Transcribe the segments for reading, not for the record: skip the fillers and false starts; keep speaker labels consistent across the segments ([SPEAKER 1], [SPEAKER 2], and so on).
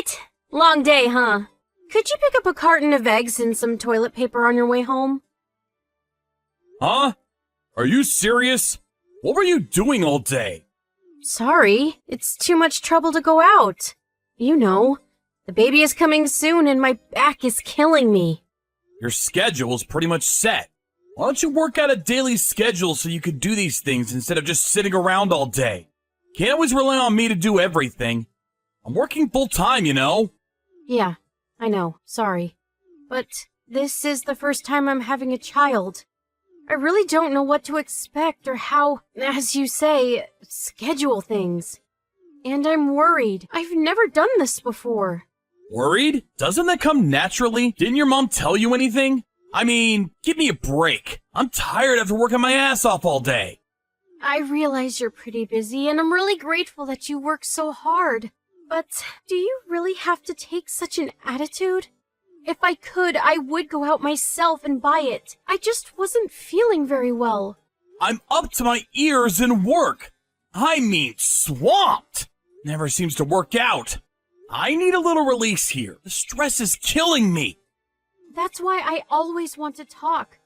[SPEAKER 1] Nate! Long day, huh? Could you pick up a carton of eggs and some toilet paper on your way home?
[SPEAKER 2] Huh? Are you serious? What were you doing all day?
[SPEAKER 1] Sorry, it's too much trouble to go out. You know, the baby is coming soon and my back is killing me.
[SPEAKER 2] Your schedule's pretty much set. Why don't you work out a daily schedule so you could do these things instead of just sitting around all day? Can't always rely on me to do everything. I'm working full-time, you know?
[SPEAKER 1] Yeah, I know, sorry. But this is the first time I'm having a child. I really don't know what to expect or how, as you say, schedule things. And I'm worried. I've never done this before.
[SPEAKER 2] Worried? Doesn't that come naturally? Didn't your mom tell you anything? I mean, give me a break. I'm tired after working my ass off all day.
[SPEAKER 1] I realize you're pretty busy, and I'm really grateful that you work so hard. But do you really have to take such an attitude? If I could, I would go out myself and buy it. I just wasn't feeling very well.
[SPEAKER 2] I'm up to my ears in work. I mean, swamped. Never seems to work out. I need a little release here. The stress is killing me.
[SPEAKER 1] That's why I always want to talk.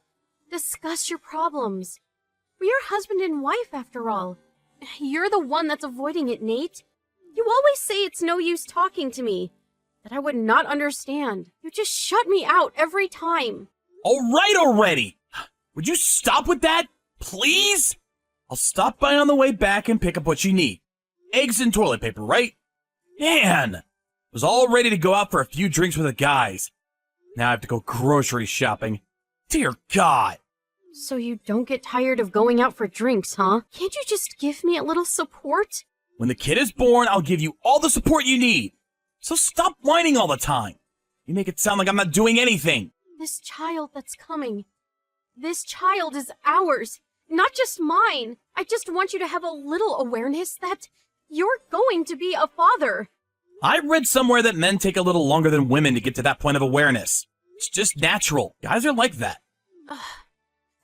[SPEAKER 1] Discuss your problems. We're your husband and wife, after all. You're the one that's avoiding it, Nate. You always say it's no use talking to me, that I would not understand. You just shut me out every time.
[SPEAKER 2] All right already. Would you stop with that, please? I'll stop by on the way back and pick up what you need. Eggs and toilet paper, right? Man, was all ready to go out for a few drinks with the guys. Now I have to go grocery shopping. Dear God.
[SPEAKER 1] So you don't get tired of going out for drinks, huh? Can't you just give me a little support?
[SPEAKER 2] When the kid is born, I'll give you all the support you need. So stop whining all the time. You make it sound like I'm not doing anything.
[SPEAKER 1] This child that's coming. This child is ours, not just mine. I just want you to have a little awareness that you're going to be a father.
[SPEAKER 2] I read somewhere that men take a little longer than women to get to that point of awareness. It's just natural. Guys are like that.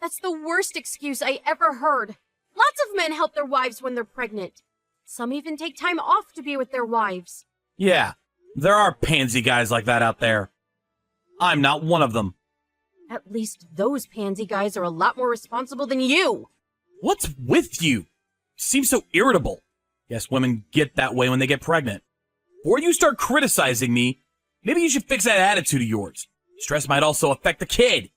[SPEAKER 1] That's the worst excuse I ever heard. Lots of men help their wives when they're pregnant. Some even take time off to be with their wives.
[SPEAKER 2] Yeah, there are pansy guys like that out there. I'm not one of them.
[SPEAKER 1] At least those pansy guys are a lot more responsible than you.
[SPEAKER 2] What's with you? You seem so irritable. Guess women get that way when they get pregnant. Before you start criticizing me, maybe you should fix that attitude of yours. Stress might also affect the kid.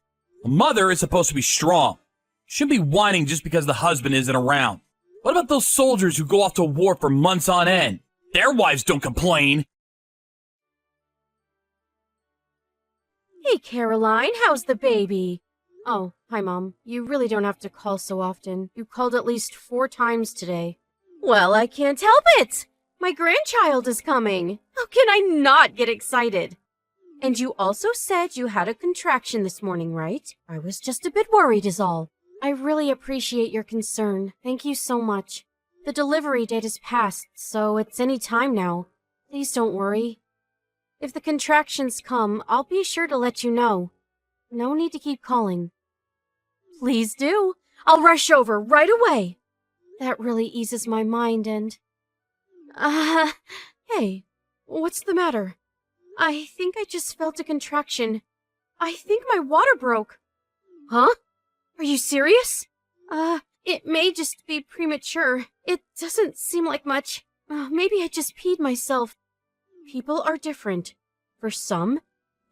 [SPEAKER 2] A mother is supposed to be strong. Shouldn't be whining just because the husband isn't around. What about those soldiers who go off to war for months on end? Their wives don't complain.
[SPEAKER 1] Hey, Caroline, how's the baby? Oh, hi, Mom. You really don't have to call so often. You called at least 4 times today. Well, I can't help it. My grandchild is coming. How can I not get excited? And you also said you had a contraction this morning, right? I was just a bit worried is all. I really appreciate your concern. Thank you so much. The delivery date is past, so it's any time now. Please don't worry. If the contractions come, I'll be sure to let you know. No need to keep calling. Please do. I'll rush over right away. That really eases my mind and... Hey, what's the matter? I think I just felt a contraction. I think my water broke. Huh? Are you serious? It may just be premature. It doesn't seem like much. Maybe I just peed myself. People are different. For some,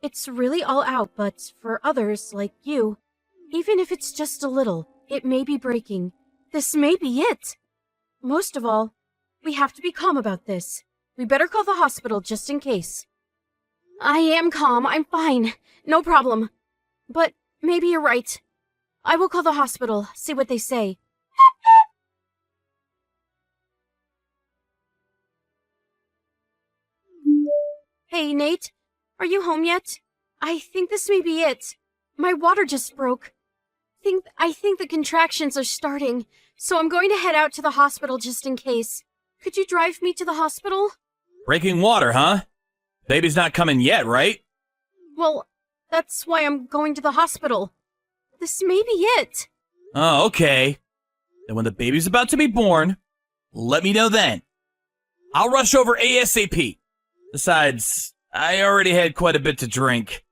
[SPEAKER 1] it's really all out, but for others, like you, even if it's just a little, it may be breaking. This may be it. Most of all, we have to be calm about this. We better call the hospital just in case. I am calm. I'm fine. No problem. But maybe you're right. I will call the hospital, see what they say. Hey, Nate. Are you home yet? I think this may be it. My water just broke. I think the contractions are starting, so I'm going to head out to the hospital just in case. Could you drive me to the hospital?
[SPEAKER 2] Breaking water, huh? Baby's not coming yet, right?
[SPEAKER 1] Well, that's why I'm going to the hospital. This may be it.
[SPEAKER 2] Oh, okay. Then when the baby's about to be born, let me know then. I'll rush over ASAP. Besides, I already had quite a bit to drink.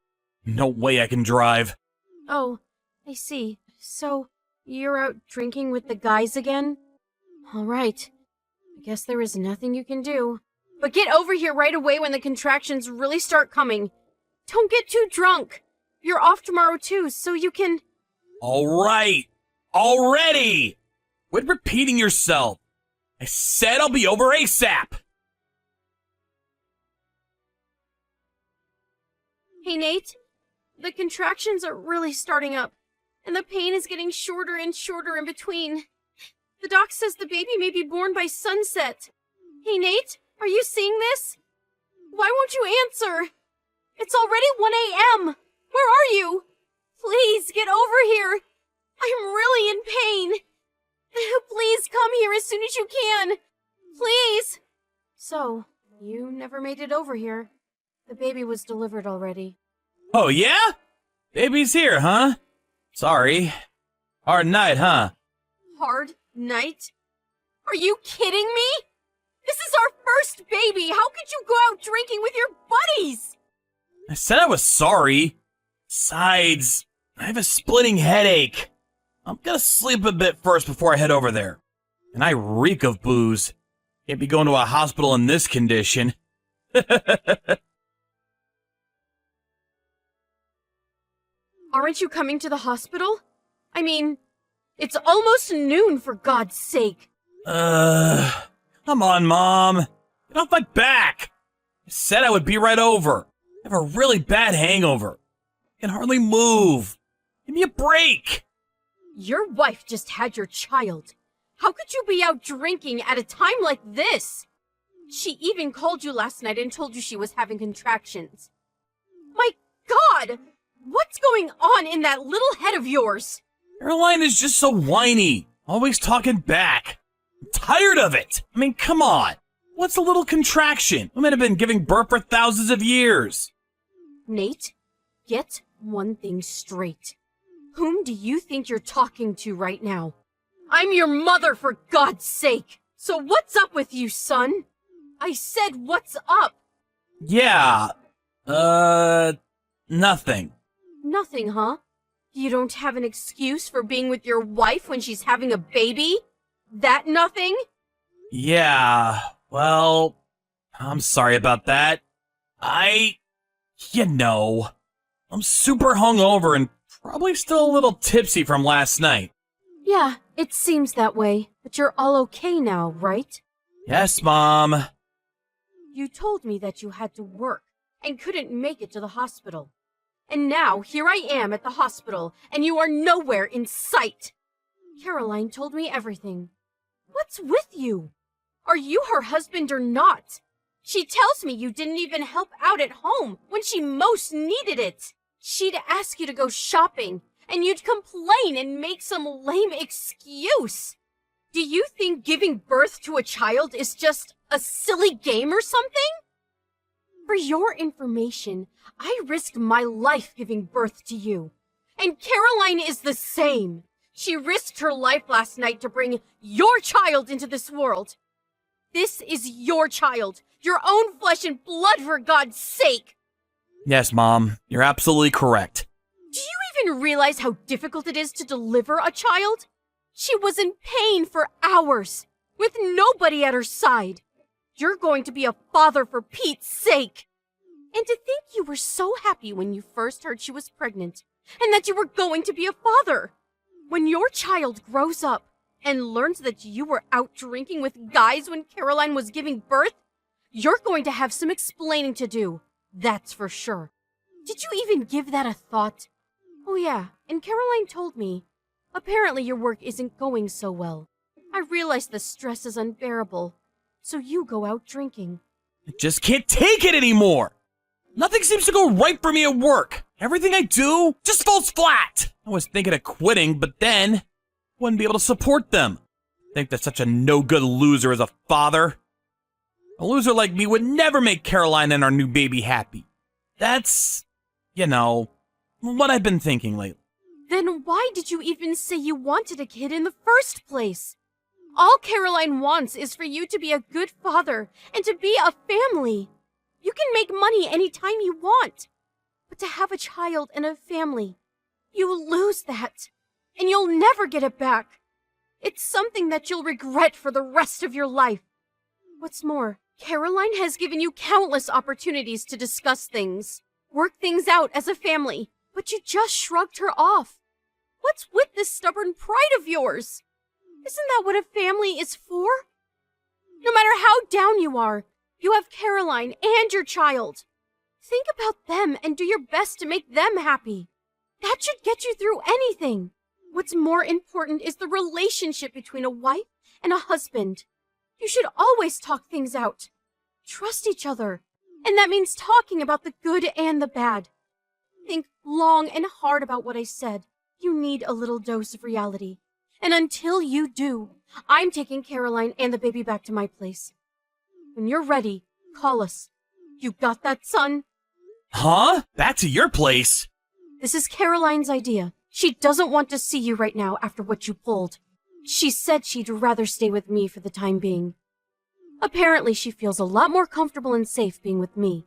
[SPEAKER 2] No way I can drive.
[SPEAKER 1] Oh, I see. So, you're out drinking with the guys again? All right. I guess there is nothing you can do. But get over here right away when the contractions really start coming. Don't get too drunk. You're off tomorrow too, so you can...
[SPEAKER 2] All right. Already! Quit repeating yourself. I said I'll be over ASAP.
[SPEAKER 1] Hey, Nate. The contractions are really starting up, and the pain is getting shorter and shorter in between. The doc says the baby may be born by sunset. Hey, Nate, are you seeing this? Why won't you answer? It's already 1 a.m. Where are you? Please, get over here. I'm really in pain. Please come here as soon as you can. Please. So, you never made it over here. The baby was delivered already.
[SPEAKER 2] Oh, yeah? Baby's here, huh? Sorry. Hard night, huh?
[SPEAKER 1] Hard night? Are you kidding me? This is our first baby. How could you go out drinking with your buddies?
[SPEAKER 2] I said I was sorry. Besides, I have a splitting headache. I'm gonna sleep a bit first before I head over there. And I reek of booze. Can't be going to a hospital in this condition.
[SPEAKER 1] Aren't you coming to the hospital? I mean, it's almost noon, for God's sake.
[SPEAKER 2] Come on, Mom. Get off my back. I said I would be right over. I have a really bad hangover. I can hardly move. Give me a break.
[SPEAKER 1] Your wife just had your child. How could you be out drinking at a time like this? She even called you last night and told you she was having contractions. My God! What's going on in that little head of yours?
[SPEAKER 2] Caroline is just so whiny. Always talking back. I'm tired of it. I mean, come on. What's a little contraction? Women have been giving birth for thousands of years.
[SPEAKER 1] Nate, get one thing straight. Whom do you think you're talking to right now? I'm your mother, for God's sake. So what's up with you, son? I said what's up?
[SPEAKER 2] Yeah, nothing.
[SPEAKER 1] Nothing, huh? You don't have an excuse for being with your wife when she's having a baby? That nothing?
[SPEAKER 2] Yeah, well, I'm sorry about that. I'm super hungover and probably still a little tipsy from last night.
[SPEAKER 1] Yeah, it seems that way. But you're all okay now, right?
[SPEAKER 2] Yes, Mom.
[SPEAKER 1] You told me that you had to work and couldn't make it to the hospital. And now, here I am at the hospital, and you are nowhere in sight. Caroline told me everything. What's with you? Are you her husband or not? She tells me you didn't even help out at home when she most needed it. She'd ask you to go shopping, and you'd complain and make some lame excuse. Do you think giving birth to a child is just a silly game or something? For your information, I risked my life giving birth to you. And Caroline is the same. She risked her life last night to bring your child into this world. This is your child, your own flesh and blood, for God's sake.
[SPEAKER 2] Yes, Mom, you're absolutely correct.
[SPEAKER 1] Do you even realize how difficult it is to deliver a child? She was in pain for hours, with nobody at her side. You're going to be a father for Pete's sake. And to think you were so happy when you first heard she was pregnant, and that you were going to be a father. When your child grows up and learns that you were out drinking with guys when Caroline was giving birth, you're going to have some explaining to do. That's for sure. Did you even give that a thought? Oh yeah, and Caroline told me. Apparently your work isn't going so well. I realize the stress is unbearable. So you go out drinking.
[SPEAKER 2] I just can't take it anymore. Nothing seems to go right for me at work. Everything I do just falls flat. I was thinking of quitting, but then wouldn't be able to support them. I think that such a no-good loser as a father. A loser like me would never make Caroline and our new baby happy. That's, what I've been thinking lately.
[SPEAKER 1] Then why did you even say you wanted a kid in the first place? All Caroline wants is for you to be a good father and to be a family. You can make money anytime you want. But to have a child and a family, you lose that. And you'll never get it back. It's something that you'll regret for the rest of your life. What's more, Caroline has given you countless opportunities to discuss things, work things out as a family, but you just shrugged her off. What's with this stubborn pride of yours? Isn't that what a family is for? No matter how down you are, you have Caroline and your child. Think about them and do your best to make them happy. That should get you through anything. What's more important is the relationship between a wife and a husband. You should always talk things out. Trust each other. And that means talking about the good and the bad. Think long and hard about what I said. You need a little dose of reality. And until you do, I'm taking Caroline and the baby back to my place. When you're ready, call us. You got that, son?
[SPEAKER 2] Huh? Back to your place?
[SPEAKER 1] This is Caroline's idea. She doesn't want to see you right now after what you pulled. She said she'd rather stay with me for the time being. Apparently, she feels a lot more comfortable and safe being with me.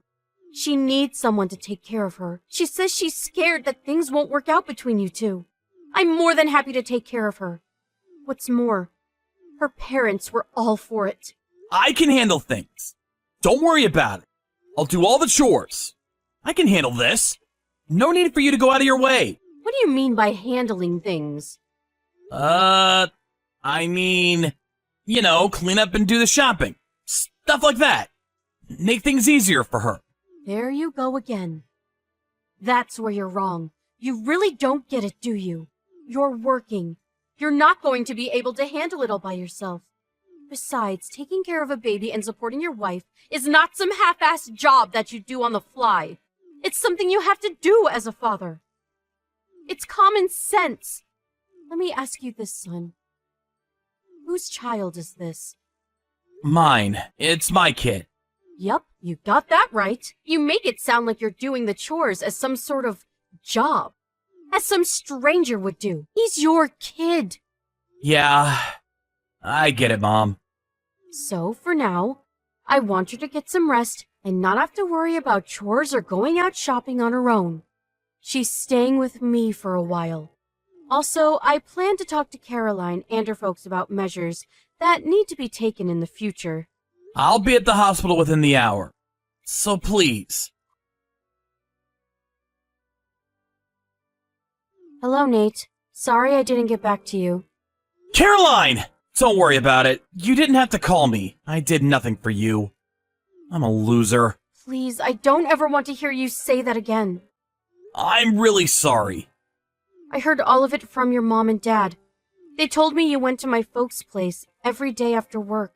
[SPEAKER 1] She needs someone to take care of her. She says she's scared that things won't work out between you two. I'm more than happy to take care of her. What's more, her parents were all for it.
[SPEAKER 2] I can handle things. Don't worry about it. I'll do all the chores. I can handle this. No need for you to go out of your way.
[SPEAKER 1] What do you mean by handling things?
[SPEAKER 2] I mean, clean up and do the shopping. Stuff like that. Make things easier for her.
[SPEAKER 1] There you go again. That's where you're wrong. You really don't get it, do you? You're working. You're not going to be able to handle it all by yourself. Besides, taking care of a baby and supporting your wife is not some half-assed job that you do on the fly. It's something you have to do as a father. It's common sense. Let me ask you this, son. Whose child is this?
[SPEAKER 2] Mine. It's my kid.
[SPEAKER 1] Yup, you got that right. You make it sound like you're doing the chores as some sort of job. As some stranger would do. He's your kid.
[SPEAKER 2] Yeah, I get it, Mom.
[SPEAKER 1] So, for now, I want her to get some rest and not have to worry about chores or going out shopping on her own. She's staying with me for a while. Also, I plan to talk to Caroline and her folks about measures that need to be taken in the future.
[SPEAKER 2] I'll be at the hospital within the hour. So please.
[SPEAKER 1] Hello, Nate. Sorry I didn't get back to you.
[SPEAKER 2] Caroline! Don't worry about it. You didn't have to call me. I did nothing for you. I'm a loser.
[SPEAKER 1] Please, I don't ever want to hear you say that again.
[SPEAKER 2] I'm really sorry.
[SPEAKER 1] I heard all of it from your mom and dad. They told me you went to my folks' place every day after work.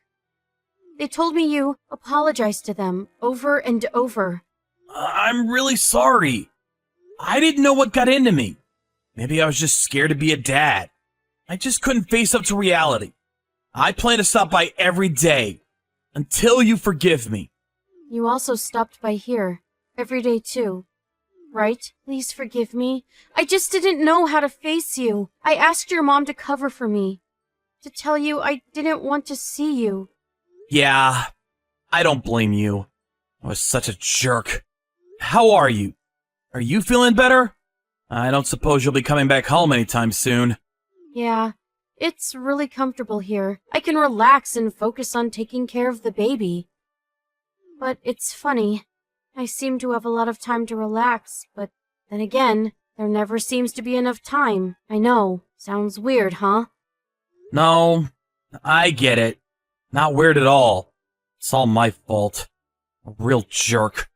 [SPEAKER 1] They told me you apologized to them over and over.
[SPEAKER 2] I'm really sorry. I didn't know what got into me. Maybe I was just scared to be a dad. I just couldn't face up to reality. I plan to stop by every day until you forgive me.
[SPEAKER 1] You also stopped by here every day too, right? Please forgive me. I just didn't know how to face you. I asked your mom to cover for me, to tell you I didn't want to see you.
[SPEAKER 2] Yeah, I don't blame you. I was such a jerk. How are you? Are you feeling better? I don't suppose you'll be coming back home anytime soon.
[SPEAKER 1] Yeah, it's really comfortable here. I can relax and focus on taking care of the baby. But it's funny. I seem to have a lot of time to relax, but then again, there never seems to be enough time. I know. Sounds weird, huh?
[SPEAKER 2] No, I get it. Not weird at all. It's all my fault. A real jerk.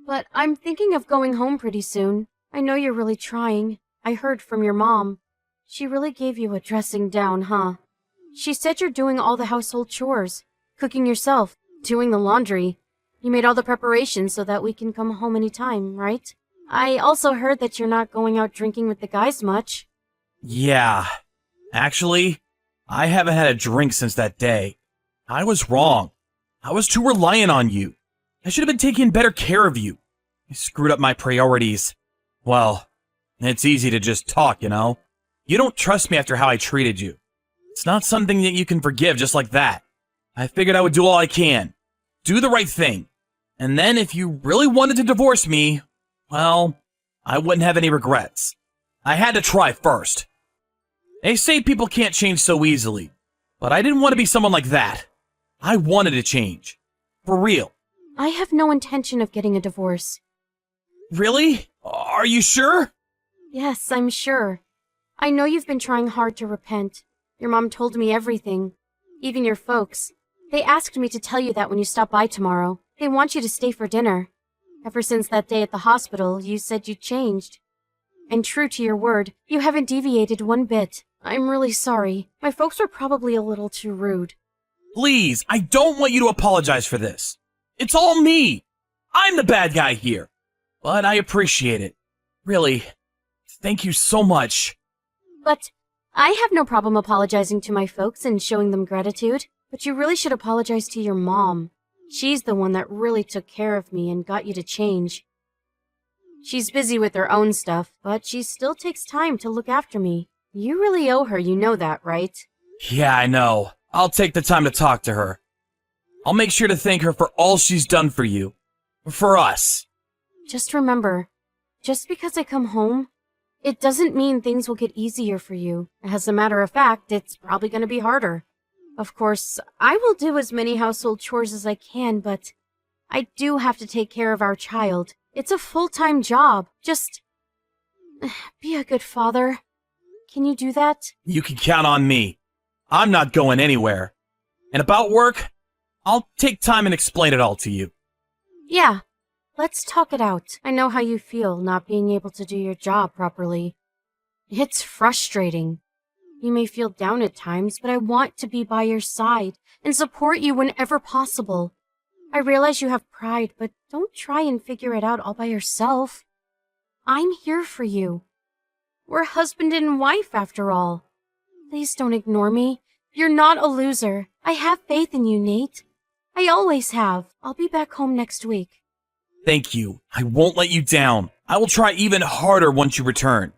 [SPEAKER 1] But I'm thinking of going home pretty soon. I know you're really trying. I heard from your mom. She really gave you a dressing down, huh? She said you're doing all the household chores, cooking yourself, doing the laundry. You made all the preparations so that we can come home anytime, right? I also heard that you're not going out drinking with the guys much.
[SPEAKER 2] Yeah. Actually, I haven't had a drink since that day. I was wrong. I was too reliant on you. I should have been taking better care of you. I screwed up my priorities. Well, it's easy to just talk, you know? You don't trust me after how I treated you. It's not something that you can forgive just like that. I figured I would do all I can. Do the right thing. And then if you really wanted to divorce me, well, I wouldn't have any regrets. I had to try first. They say people can't change so easily, but I didn't want to be someone like that. I wanted to change. For real.
[SPEAKER 1] I have no intention of getting a divorce.
[SPEAKER 2] Really? Are you sure?
[SPEAKER 1] Yes, I'm sure. I know you've been trying hard to repent. Your mom told me everything. Even your folks. They asked me to tell you that when you stop by tomorrow. They want you to stay for dinner. Ever since that day at the hospital, you said you changed. And true to your word, you haven't deviated one bit. I'm really sorry. My folks were probably a little too rude.
[SPEAKER 2] Please, I don't want you to apologize for this. It's all me. I'm the bad guy here. But I appreciate it. Really, thank you so much.
[SPEAKER 1] But I have no problem apologizing to my folks and showing them gratitude. But you really should apologize to your mom. She's the one that really took care of me and got you to change. She's busy with her own stuff, but she still takes time to look after me. You really owe her, you know that, right?
[SPEAKER 2] Yeah, I know. I'll take the time to talk to her. I'll make sure to thank her for all she's done for you. For us.
[SPEAKER 1] Just remember, just because I come home, it doesn't mean things will get easier for you. As a matter of fact, it's probably going to be harder. Of course, I will do as many household chores as I can, but I do have to take care of our child. It's a full-time job. Just be a good father. Can you do that?
[SPEAKER 2] You can count on me. I'm not going anywhere. And about work, I'll take time and explain it all to you.
[SPEAKER 1] Yeah, let's talk it out. I know how you feel not being able to do your job properly. It's frustrating. You may feel down at times, but I want to be by your side and support you whenever possible. I realize you have pride, but don't try and figure it out all by yourself. I'm here for you. We're husband and wife, after all. Please don't ignore me. You're not a loser. I have faith in you, Nate. I always have. I'll be back home next week.
[SPEAKER 2] Thank you. I won't let you down. I will try even harder once you return.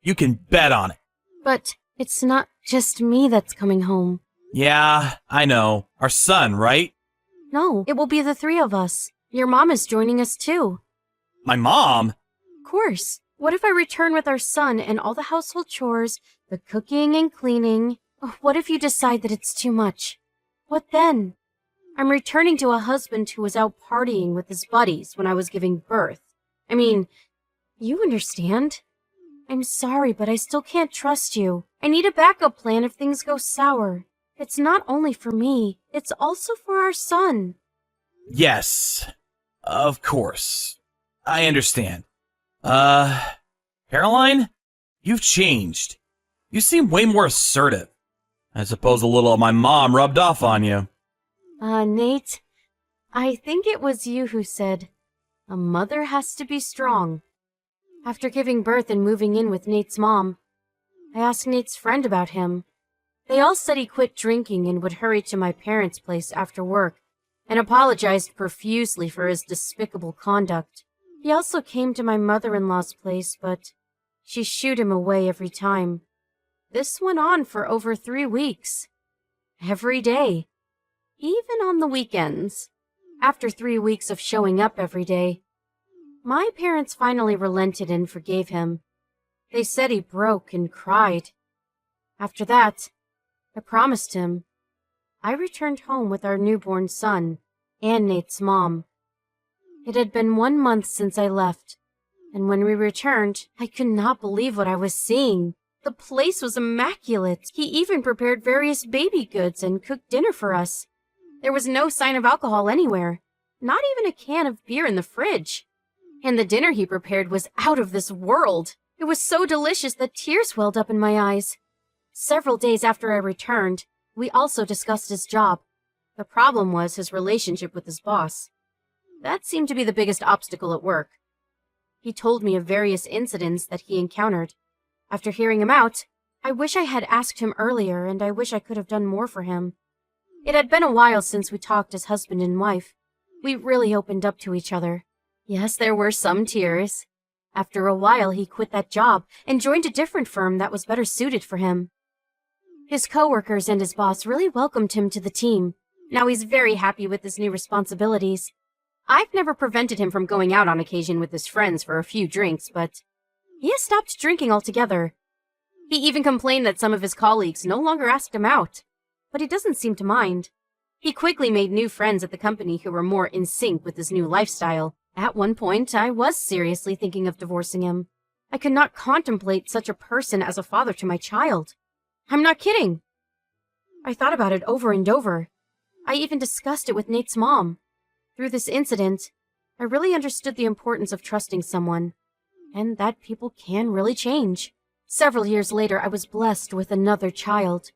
[SPEAKER 2] You can bet on it.
[SPEAKER 1] But it's not just me that's coming home.
[SPEAKER 2] Yeah, I know. Our son, right?
[SPEAKER 1] No, it will be the three of us. Your mom is joining us too.
[SPEAKER 2] My mom?
[SPEAKER 1] Of course. What if I return with our son and all the household chores, the cooking and cleaning? What if you decide that it's too much? What then? I'm returning to a husband who was out partying with his buddies when I was giving birth. I mean, you understand. I'm sorry, but I still can't trust you. I need a backup plan if things go sour. It's not only for me, it's also for our son.
[SPEAKER 2] Yes, of course. I understand. Caroline? You've changed. You seem way more assertive. I suppose a little of my mom rubbed off on you.
[SPEAKER 1] Nate, I think it was you who said, a mother has to be strong. After giving birth and moving in with Nate's mom, I asked Nate's friend about him. They all said he quit drinking and would hurry to my parents' place after work, and apologized profusely for his despicable conduct. He also came to my mother-in-law's place, but she shooed him away every time. This went on for over 3 weeks. Every day. Even on the weekends. After 3 weeks of showing up every day, my parents finally relented and forgave him. They said he broke and cried. After that, I promised him. I returned home with our newborn son and Nate's mom. It had been 1 month since I left, and when we returned, I could not believe what I was seeing. The place was immaculate. He even prepared various baby goods and cooked dinner for us. There was no sign of alcohol anywhere, not even a can of beer in the fridge. And the dinner he prepared was out of this world. It was so delicious that tears welled up in my eyes. Several days after I returned, we also discussed his job. The problem was his relationship with his boss. That seemed to be the biggest obstacle at work. He told me of various incidents that he encountered. After hearing him out, I wish I had asked him earlier, and I wish I could have done more for him. It had been a while since we talked as husband and wife. We really opened up to each other. Yes, there were some tears. After a while, he quit that job and joined a different firm that was better suited for him. His coworkers and his boss really welcomed him to the team. Now he's very happy with his new responsibilities. I've never prevented him from going out on occasion with his friends for a few drinks, but he has stopped drinking altogether. He even complained that some of his colleagues no longer asked him out, but he doesn't seem to mind. He quickly made new friends at the company who were more in sync with his new lifestyle. At one point, I was seriously thinking of divorcing him. I could not contemplate such a person as a father to my child. I'm not kidding. I thought about it over and over. I even discussed it with Nate's mom. Through this incident, I really understood the importance of trusting someone, and that people can really change. Several years later, I was blessed with another child.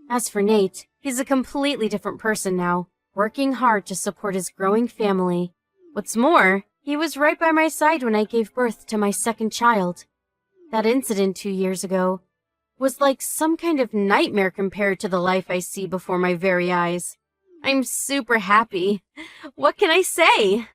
[SPEAKER 1] As for Nate, he's a completely different person now, working hard to support his growing family. What's more, he was right by my side when I gave birth to my second child. That incident 2 years ago was like some kind of nightmare compared to the life I see before my very eyes. I'm super happy. What can I say?